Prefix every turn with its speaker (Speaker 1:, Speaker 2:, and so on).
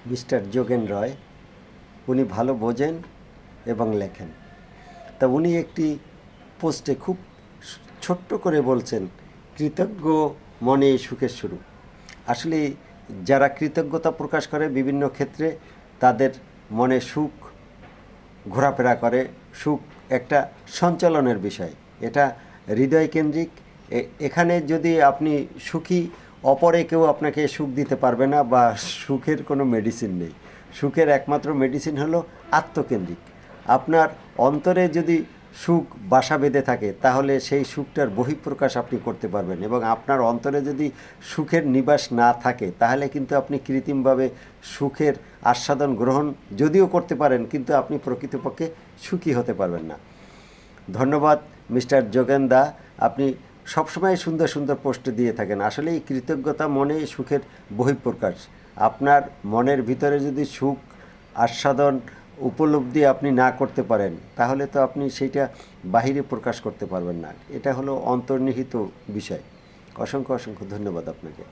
Speaker 1: Mister Jogen রয়। উনি ভালো বোঝেন এবং লেখেন। তা উনি একটি পোস্টে খুব ছোট্ট করে বলছেন, কৃতজ্ঞ মনে সুখের শুরু। আসলে যারা কৃতজ্ঞতা প্রকাশ করে বিভিন্ন ক্ষেত্রে তাদের মনে সুখ ঘোরাফেরা করে। সুখ একটা সঞ্চালনের বিষয়, এটা হৃদয়কেন্দ্রিক। এখানে যদি আপনি সুখী, অপরে কেউ আপনাকে সুখ দিতে পারবে না, বা সুখের কোনো মেডিসিন নেই। সুখের একমাত্র মেডিসিন হলো আত্মকেন্দ্রিক। আপনার অন্তরে যদি সুখ বাসা বেঁধে থাকে তাহলে সেই সুখটার বহিঃপ্রকাশ আপনি করতে পারবেন, এবং আপনার অন্তরে যদি সুখের নিবাস না থাকে তাহলে কিন্তু আপনি কৃত্রিমভাবে সুখের আস্বাদন গ্রহণ যদিও করতে পারেন, কিন্তু আপনি প্রকৃতপক্ষে সুখী হতে পারবেন না। ধন্যবাদ মিস্টার যোগেন দা, আপনি সবসময় সুন্দর সুন্দর পোস্ট দিয়ে থাকেন। আসলে এই কৃতজ্ঞতা মনে সুখের বহিঃপ্রকাশ। আপনার মনের ভিতরে যদি সুখ আস্বাদন উপলব্ধি আপনি না করতে পারেন তাহলে তো আপনি সেইটা বাহিরে প্রকাশ করতে পারবেন না। এটা হলো অন্তর্নিহিত বিষয়। অসংখ্য অসংখ্য ধন্যবাদ আপনাকে।